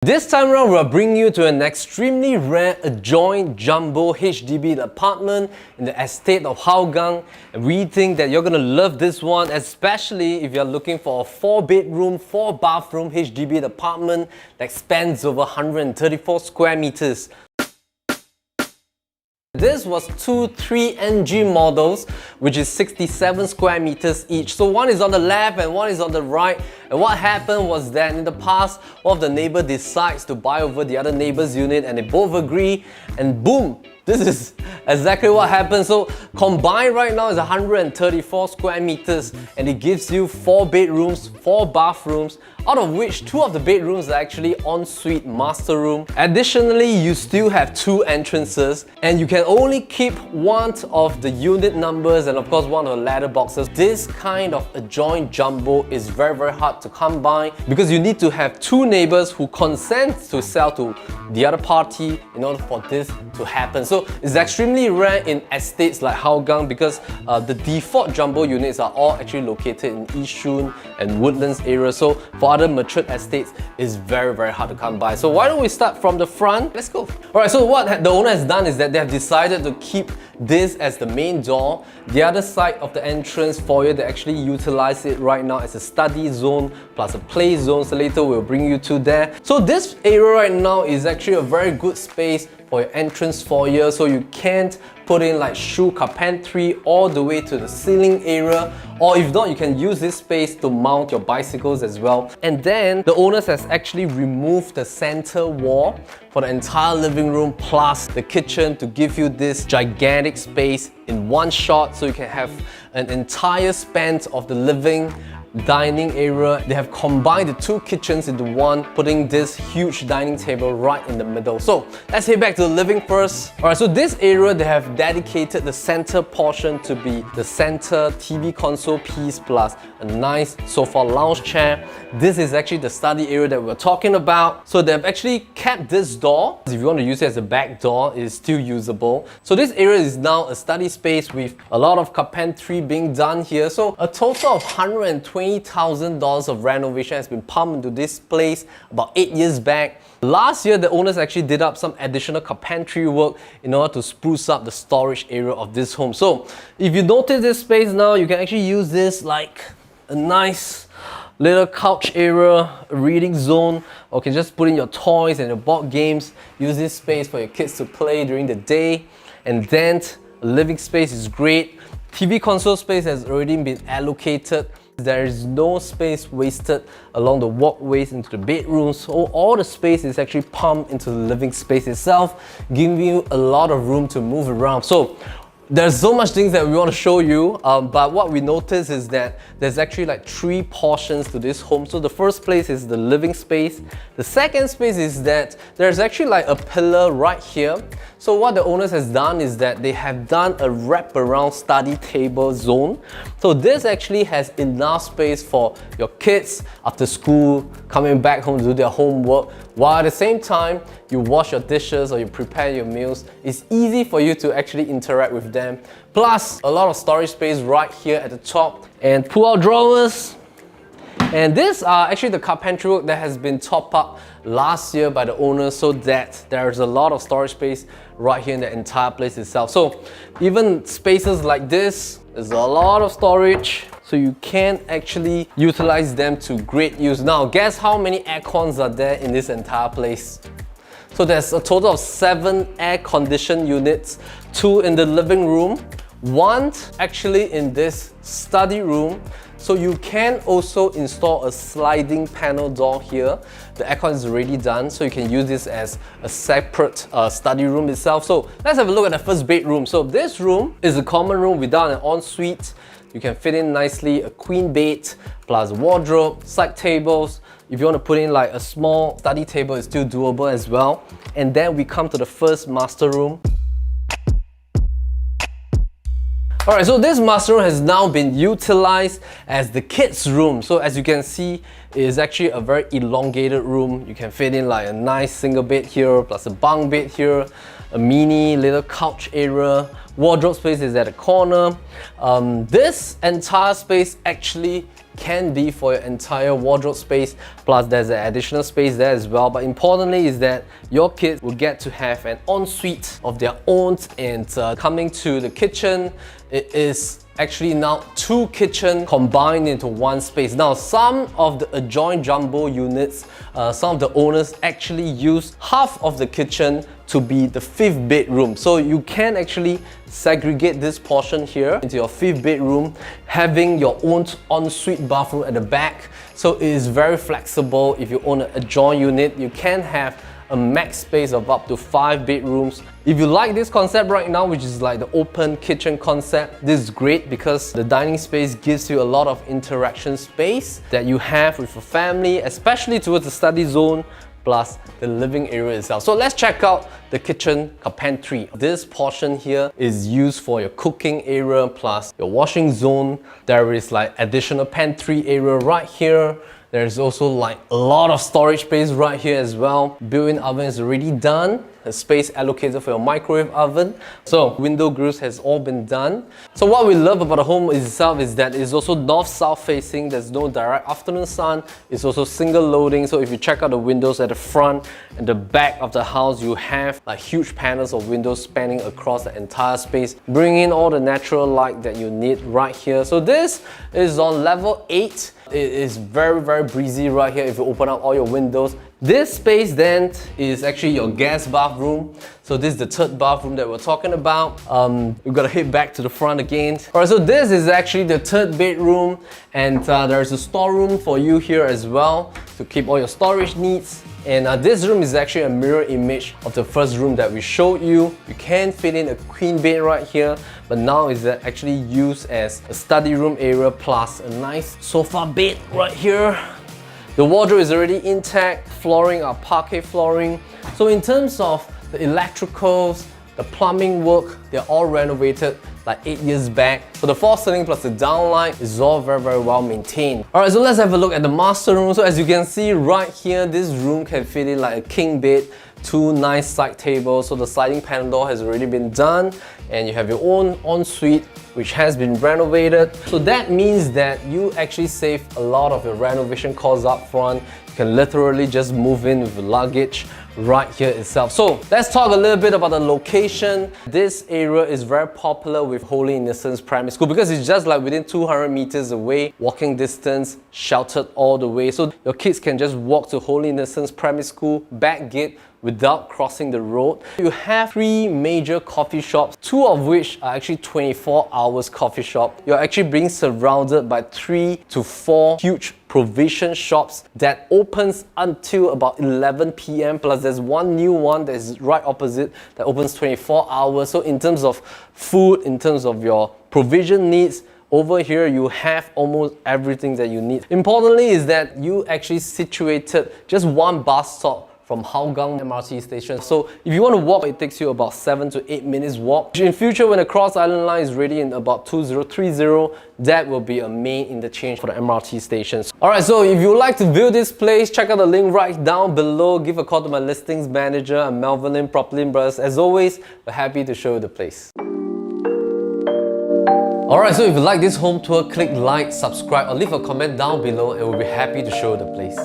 This time around, we're bringing you to an extremely rare adjoined jumbo HDB apartment in the estate of Hougang. And we think that you're gonna love this one, especially if you're looking for a 4-bedroom, 4-bathroom HDB apartment that spans over 134 square meters. This was two 3NG models, which is 67 square meters each. So one is on the left and one is on the right. And what happened was that in the past, one of the neighbor decides to buy over the other neighbor's unit and they both agree, and boom, this is exactly what happened. So combined right now is 134 square meters and it gives you 4 bedrooms, 4 bathrooms, out of which 2 of the bedrooms are actually ensuite master room. Additionally, you still have 2 entrances and you can only keep one of the unit numbers and of course one of the ladder boxes. This kind of adjoined jumbo is very hard to come by because you need to have 2 neighbors who consent to sell to the other party in order for this to happen. So it's extremely rare in estates like Hougang because the default jumbo units are all actually located in Yishun and Woodlands area. So for other matured estates, it's very hard to come by. So why don't we start from the front? Let's go. Alright, so what the owner has done is that they have decided to keep this as the main door. The other side of the entrance foyer, they actually utilize it right now as a study zone plus a play zone. So later we'll bring you to there. So this area right now is actually a very good space for your entrance foyer, so you can't put in like shoe carpentry all the way to the ceiling area, or if not, you can use this space to mount your bicycles as well. And then the owners has actually removed the center wall for the entire living room plus the kitchen to give you this gigantic space in one shot, so you can have an entire span of the living dining area. They have combined the 2 kitchens into one, putting this huge dining table right in the middle. So let's head back to the living first. Alright, so this area they have dedicated the center portion to be the center TV console piece plus a nice sofa lounge chair. This is actually the study area that we're talking about. So they've actually kept this door. If you want to use it as a back door, it is still usable. So this area is now a study space with a lot of carpentry being done here. So a total of $120,000 of renovation has been pumped into this place about 8 years back. Last year, the owners actually did up some additional carpentry work in order to spruce up the storage area of this home. So if you notice this space now, you can actually use this like a nice little couch area, a reading zone, or you can just put in your toys and your board games. Use this space for your kids to play during the day. And then a living space is great. TV console space has already been allocated. There is no space wasted along the walkways into the bedrooms, so all the space is actually pumped into the living space itself, giving you a lot of room to move around. So there's so much things that we want to show you, but what we notice is that there's actually like 3 portions to this home. So the first place is the living space. The second space is that there's actually like a pillar right here. So what the owners has done is that they have done a wraparound study table zone. So this actually has enough space for your kids after school, coming back home to do their homework, while at the same time you wash your dishes or you prepare your meals. It's easy for you to actually interact with them. Plus a lot of storage space right here at the top and pull-out drawers. And these are actually the carpentry work that has been topped up last year by the owner, so that there's a lot of storage space right here in the entire place itself. So even spaces like this, there's a lot of storage, so you can actually utilize them to great use. Now guess how many air cons are there in this entire place? So there's a total of 7 air-conditioned units, 2 in the living room, 1 actually in this study room. So you can also install a sliding panel door here. The aircon is already done, so you can use this as a separate study room itself. So let's have a look at the first bedroom. So this room is a common room without an ensuite. You can fit in nicely a queen bed plus wardrobe, side tables. If you want to put in like a small study table, it's still doable as well. And then we come to the first master room. Alright, so this master room has now been utilized as the kids' room. So as you can see, it is actually a very elongated room. You can fit in like a nice single bed here, plus a bunk bed here, a mini little couch area. Wardrobe space is at the corner. This entire space actually can be for your entire wardrobe space, plus there's an additional space there as well. But importantly is that your kids will get to have an ensuite of their own. And coming to the kitchen, it is actually now 2 kitchens combined into 1 space. Now, some of the adjoined jumbo units, some of the owners actually use half of the kitchen to be the 5th bedroom. So you can actually segregate this portion here into your 5th bedroom, having your own ensuite bathroom at the back. So it is very flexible. If you own an adjoined unit, you can have a max space of up to 5 bedrooms. If you like this concept right now, which is like the open kitchen concept, this is great because the dining space gives you a lot of interaction space that you have with your family, especially towards the study zone, plus the living area itself. So let's check out the kitchen pantry. This portion here is used for your cooking area plus your washing zone. There is like additional pantry area right here. There's also like a lot of storage space right here as well. Built-in oven is already done. A space allocated for your microwave oven. So window grills has all been done. So what we love about the home itself is that it's also north-south facing. There's no direct afternoon sun. It's also single loading. So if you check out the windows at the front and the back of the house, you have like huge panels of windows spanning across the entire space, bringing all the natural light that you need right here. So this is on level 8. It is very breezy right here if you open up all your windows. This space then is actually your guest bathroom. So this is the 3rd bathroom that we're talking about. We've got to head back to the front again. Alright, so this is actually the 3rd bedroom, and there's a storeroom for you here as well to keep all your storage needs. And this room is actually a mirror image of the first room that we showed you. You can fit in a queen bed right here, but now it's actually used as a study room area plus a nice sofa bed right here. The wardrobe is already intact, flooring are parquet flooring. So in terms of the electricals, the plumbing work, they're all renovated like 8 years back. So the false ceiling plus the downlight is all very well maintained. Alright, so let's have a look at the master room. So as you can see right here, this room can fit in like a king bed, 2 nice side tables. So the sliding panel door has already been done, and you have your own ensuite which has been renovated. So that means that you actually save a lot of your renovation costs up front. You can literally just move in with luggage right here itself. So let's talk a little bit about the location. This area is very popular with Holy Innocents Primary School because it's just like within 200 meters away, walking distance, sheltered all the way. So your kids can just walk to Holy Innocents Primary School back gate without crossing the road. You have 3 major coffee shops, 2 of which are actually 24 hours coffee shop. You're actually being surrounded by 3 to 4 huge provision shops that opens until about 11 p.m. plus there's one new one that is right opposite that opens 24 hours. So in terms of food, in terms of your provision needs, over here you have almost everything that you need. Importantly is that you actually situated just 1 bus stop from Hougang MRT station. So if you want to walk, it takes you about 7 to 8 minutes walk. In future, when the Cross Island Line is ready in about 2030, that will be a main interchange for the MRT stations. Alright, so if you would like to view this place, check out the link right down below. Give a call to my listings manager. I'm Melvin Lim, Property Brothers. As always, we're happy to show you the place. Alright, so if you like this home tour, click like, subscribe, or leave a comment down below and we'll be happy to show you the place.